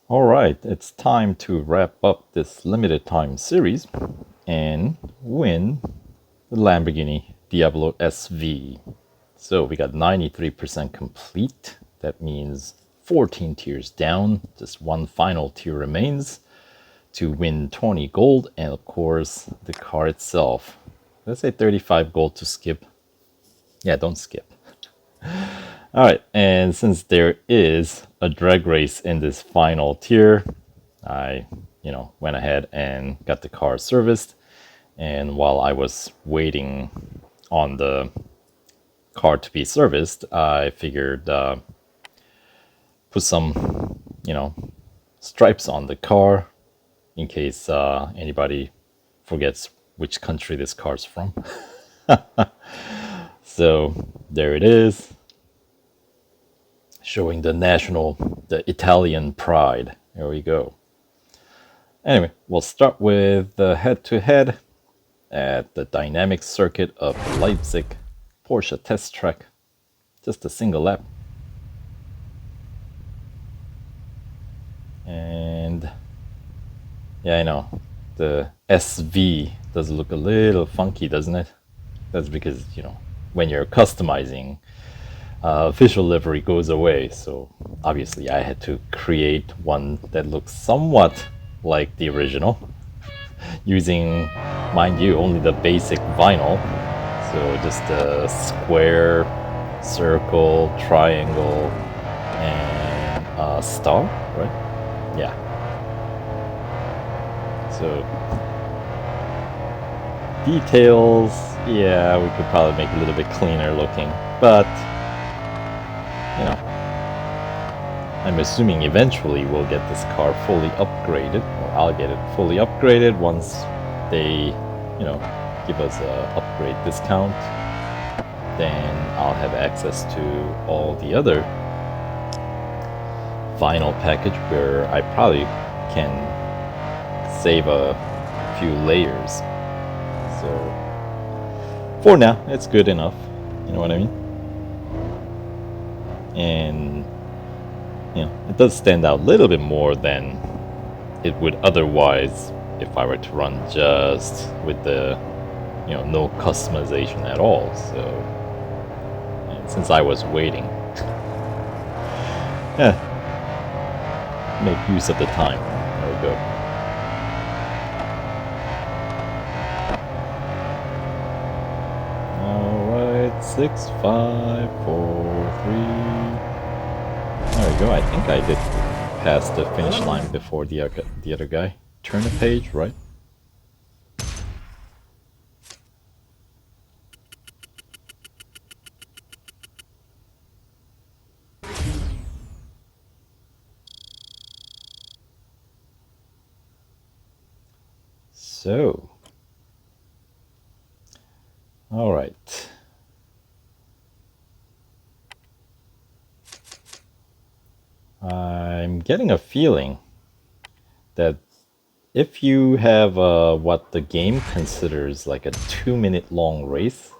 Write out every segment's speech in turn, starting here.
All right, it's time to wrap up this limited time series and win the Lamborghini Diablo SV. So we got 93% complete. That means 14 tiers down. Just one final tier remains to win 20 gold and, of course, the car itself. Let's say 35 gold to skip. Yeah, don't skip. All right, and since there is a drag race in this final tier, I, went ahead and got the car serviced. And while I was waiting on the car to be serviced, I figured put some, stripes on the car in case anybody forgets which country this car's from. So there it is, showing the Italian pride. There we go. Anyway, we'll start with the head-to-head at the dynamic circuit of Leipzig Porsche test track. Just a single lap. And yeah, I know, the SV does look a little funky, doesn't it? That's because, when you're customizing, official livery goes away. So obviously I had to create one that looks somewhat like the original using, mind you, only the basic vinyl. So just a square, circle, triangle, and a star, right? Yeah. So details, yeah, we could probably make it a little bit cleaner looking, but I'm assuming eventually we'll get this car fully upgraded, or I'll get it fully upgraded once they, give us a upgrade discount. Then I'll have access to all the other vinyl package where I probably can save a few layers. So for now, it's good enough. You know what I mean? And it does stand out a little bit more than it would otherwise if I were to run just with the, no customization at all. So, and since I was waiting, yeah, make use of the time. There we go. All right, 6, 5, 4, 3. There we go. I think I did pass the finish line before the other guy. Turn the page, right? So, all right. I'm getting a feeling that if you have what the game considers like a 2-minute long race,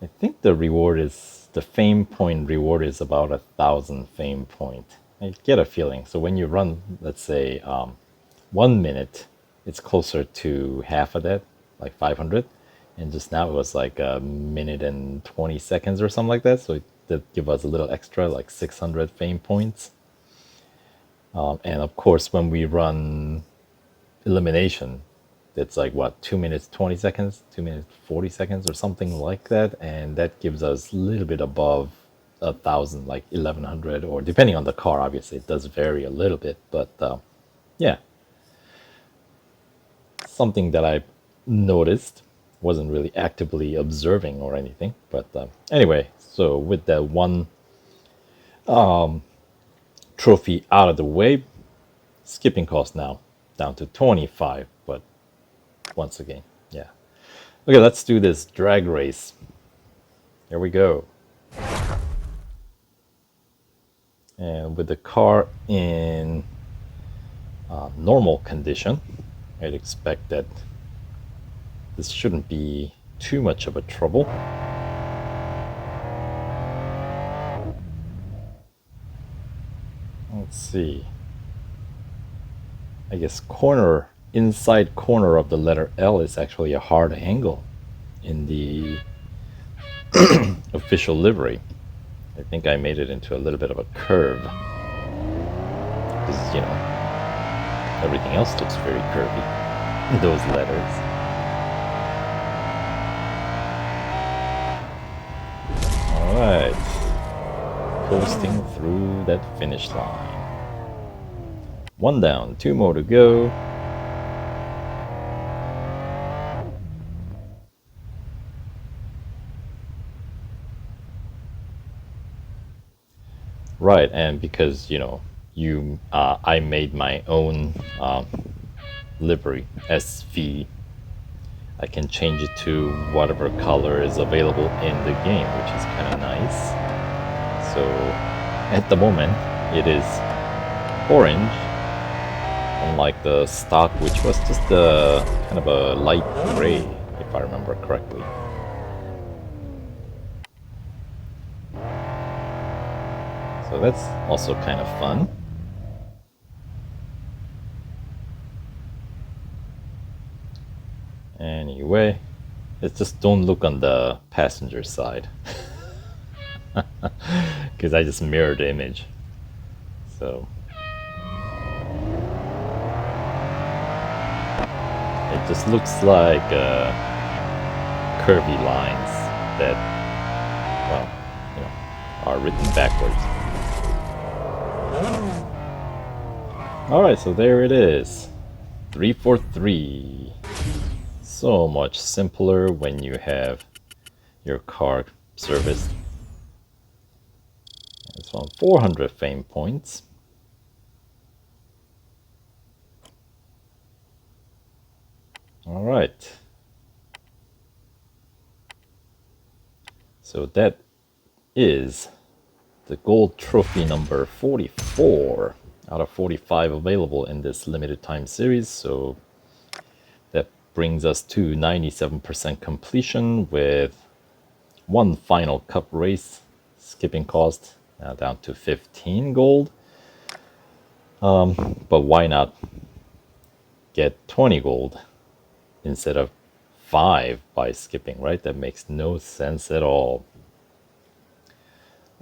I think the fame point reward is about 1,000 fame point. I get a feeling. So when you run, let's say, 1 minute, it's closer to half of that, like 500. And just now it was like a minute and 20 seconds or something like that. So that give us a little extra, like 600 fame points. And of course, when we run elimination, it's like what, 2 minutes 20 seconds, 2 minutes 40 seconds or something like that, and that gives us a little bit above 1,000, like 1,100, or depending on the car, obviously it does vary a little bit, but yeah, something that I noticed, wasn't really actively observing or anything, but anyway, so with that one trophy out of the way, skipping cost now down to 25, but once again, yeah. Okay, let's do this drag race. Here we go. And with the car in normal condition, I'd expect that this shouldn't be too much of a trouble. Let's see. I guess, inside corner of the letter L is actually a hard angle in the official livery. I think I made it into a little bit of a curve because, everything else looks very curvy. Those letters. Alright. Coasting through that finish line. 1 down, 2 more to go. Right, and because I made my own livery SV, I can change it to whatever color is available in the game, which is kind of nice. So at the moment, it is orange, unlike the stock, which was just kind of a light gray, if I remember correctly. So that's also kind of fun. Anyway, let's just don't look on the passenger side. Because I just mirrored the image. So it just looks like curvy lines that, well, are written backwards. Alright, so there it is. 343. So much simpler when you have your car serviced. It's on 400 fame points. Alright. So that is the gold trophy number 44 out of 45 available in this limited time series. So that brings us to 97% completion with one final cup race, skipping cost now down to 15 gold. But why not get 20 gold instead of 5 by skipping, right? That makes no sense at all.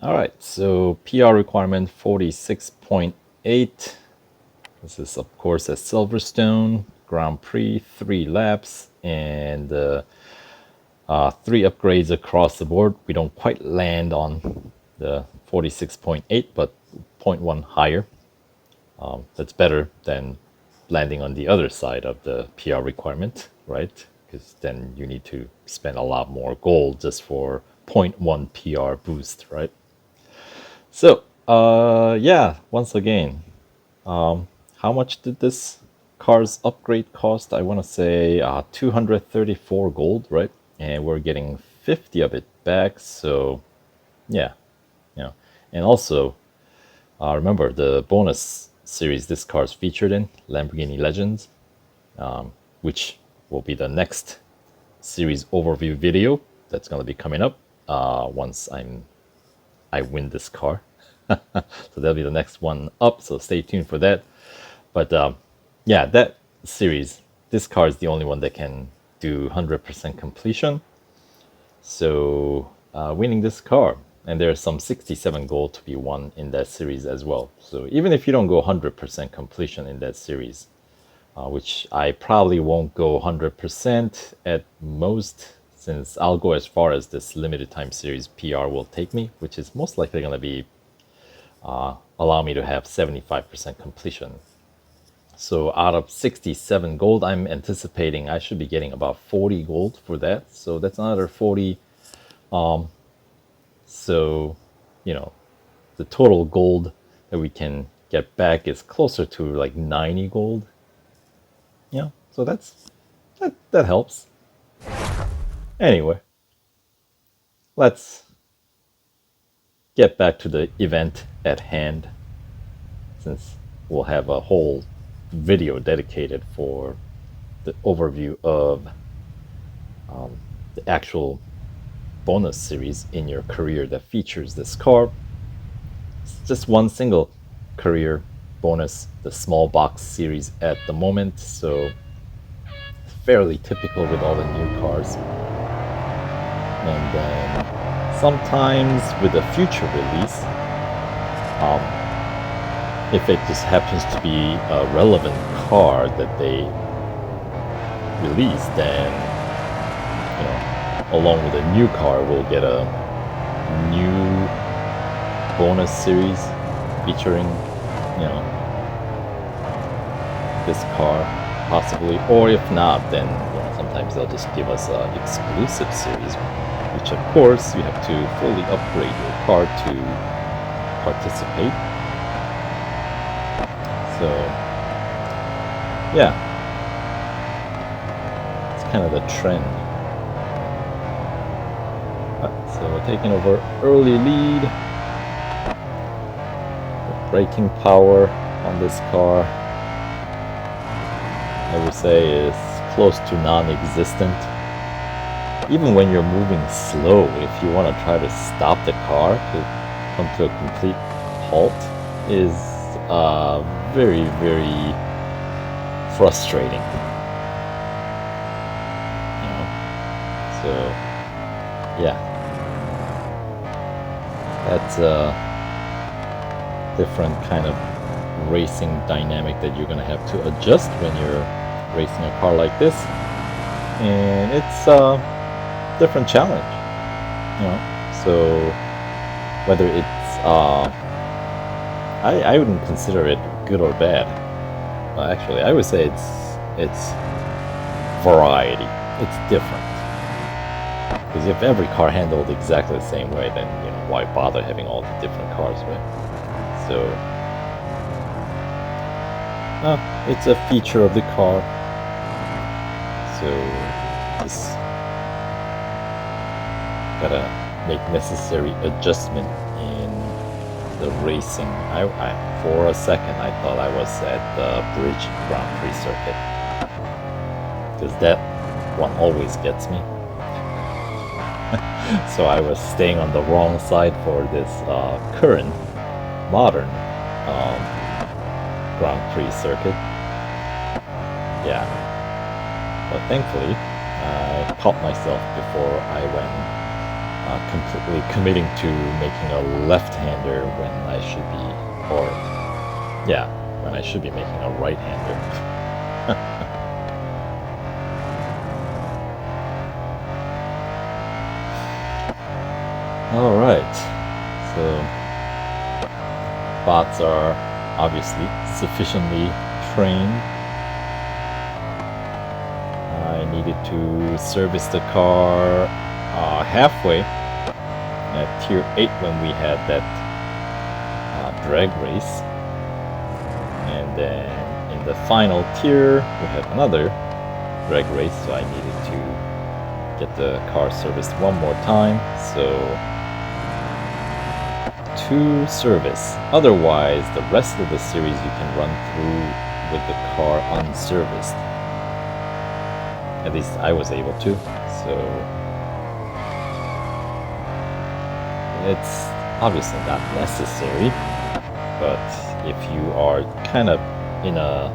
Alright, so PR requirement 46.8. This is, of course, at Silverstone, Grand Prix, 3 laps, and 3 upgrades across the board. We don't quite land on the 46.8, but 0.1 higher. That's better than landing on the other side of the PR requirement, right? Because then you need to spend a lot more gold just for 0.1 PR boost, right? So, yeah, once again, how much did this car's upgrade cost? I want to say 234 gold, right? And we're getting 50 of it back, so yeah. And also, remember the bonus series this car's featured in, Lamborghini Legends, which will be the next series overview video that's going to be coming up once I win this car. So that'll be the next one up, so stay tuned for that. But yeah, that series, this car is the only one that can do 100% completion. So winning this car, and there's some 67 gold to be won in that series as well. So even if you don't go 100% completion in that series, which I probably won't go 100% at most, since I'll go as far as this limited time series PR will take me, which is most likely going to be allow me to have 75% completion. So out of 67 gold, I'm anticipating I should be getting about 40 gold for that. So that's another 40. So, the total gold that we can get back is closer to like 90 gold. Yeah, so that helps. Anyway, let's get back to the event at hand, since we'll have a whole video dedicated for the overview of the actual bonus series in your career that features this car. It's just one single career bonus, the small box series at the moment, so fairly typical with all the new cars. And then sometimes with a future release, if it just happens to be a relevant car that they release, then along with a new car, we'll get a new bonus series featuring this car possibly, or if not, then sometimes they'll just give us an exclusive series, which of course you have to fully upgrade your car to participate. So yeah, it's kind of the trend. So we're taking over early lead. The braking power on this car, I would say, is close to non-existent. Even when you're moving slow, if you want to try to stop the car to come to a complete halt, is very, very frustrating. So yeah, that's a different kind of racing dynamic that you're gonna have to adjust when you're racing a car like this, and it's a different challenge. So whether it's I wouldn't consider it good or bad. Actually, I would say it's variety. It's different. Because if every car handled exactly the same way, then why bother having all the different cars, right? So it's a feature of the car. So just gotta make necessary adjustment in the racing. For a second I thought I was at the Bridge Grand Prix circuit, because that one always gets me. So I was staying on the wrong side for this current modern Grand Prix circuit. Yeah, but thankfully I caught myself before I went completely committing to making a left-hander when I should be, when I should be making a right-hander. All right, so bots are obviously sufficiently trained. I needed to service the car halfway at Tier 8 when we had that drag race. And then in the final tier, we had another drag race, so I needed to get the car serviced one more time. So 2 service. Otherwise, the rest of the series you can run through with the car unserviced. At least I was able to. So it's obviously not necessary, but if you are kind of in a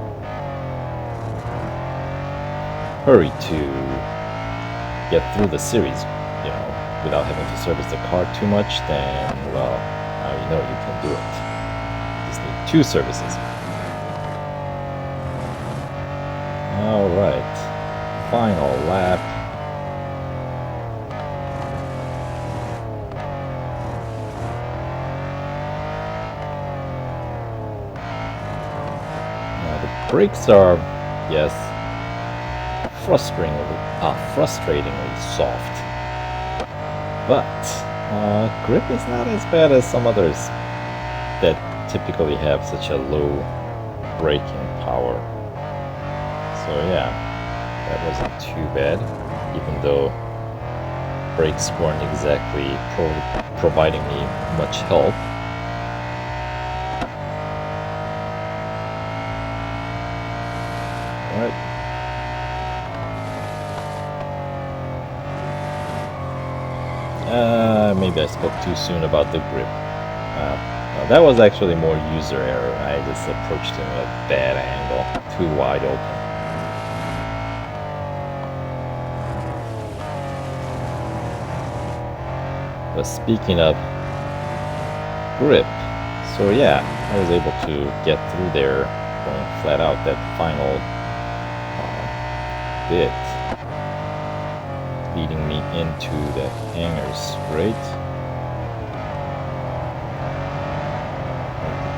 hurry to get through the series, without having to service the car too much, then well, now you can do it. You just need 2 services. All right, final lap. Now the brakes are, yes, frustratingly soft, but grip is not as bad as some others that typically have such a low braking power. So yeah, that wasn't too bad, even though brakes weren't exactly providing me much help. Alright. Maybe I spoke too soon about the grip. That was actually more user error. I just approached him at a bad angle, too wide open. But speaking of grip, so yeah, I was able to get through there going flat out that final bit, leading me into the hangar straight.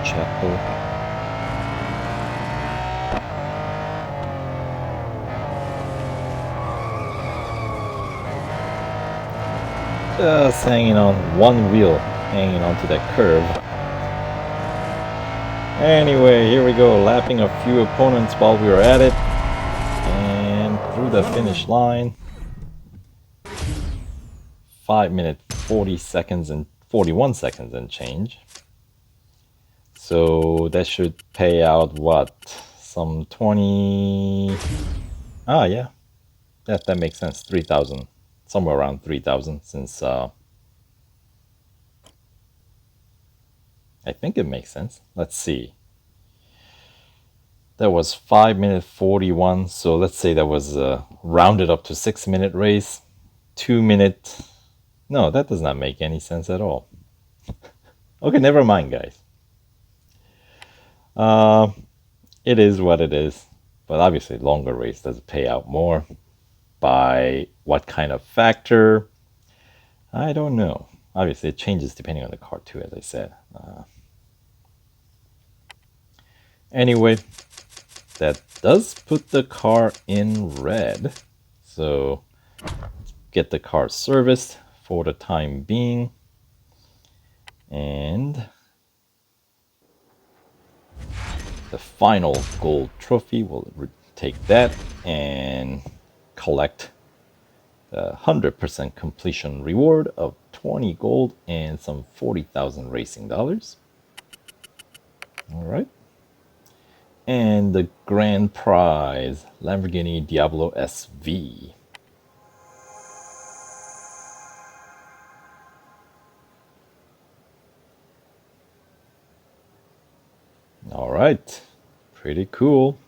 Chapter. Just hanging on one wheel, hanging onto that curve. Anyway, here we go, lapping a few opponents while we were at it, and through the finish line. 5 minutes 40 seconds and 41 seconds and change. So that should pay out what? Some 20. Ah, yeah. That makes sense. 3,000. Somewhere around 3,000 since I think it makes sense. Let's see. That was 5 minutes 41. So let's say that was rounded up to 6 minute race. 2 minute. No, that does not make any sense at all. Okay, never mind, guys. It is what it is, but obviously longer race does pay out more. By what kind of factor? I don't know. Obviously it changes depending on the car too, as I said. Anyway, that does put the car in red. So let's get the car serviced for the time being. And the final gold trophy, we'll take that and collect the 100% completion reward of 20 gold and some 40,000 racing dollars. All right. And the grand prize, Lamborghini Diablo SV. All right, pretty cool.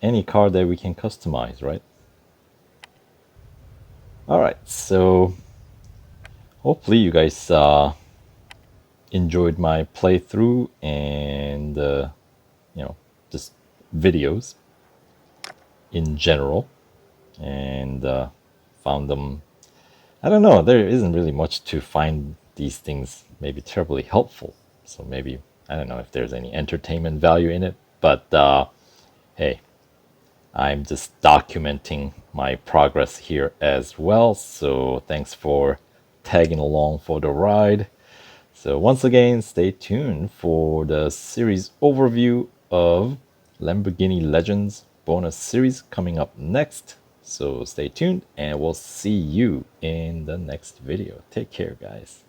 Any car that we can customize, right? All right, so hopefully you guys enjoyed my playthrough and just videos in general, and found them. I don't know. There isn't really much to find these things maybe terribly helpful. So maybe I don't know if there's any entertainment value in it, but hey, I'm just documenting my progress here as well. So thanks for tagging along for the ride. So once again, stay tuned for the series overview of Lamborghini Legends bonus series coming up next. So stay tuned and we'll see you in the next video. Take care, guys.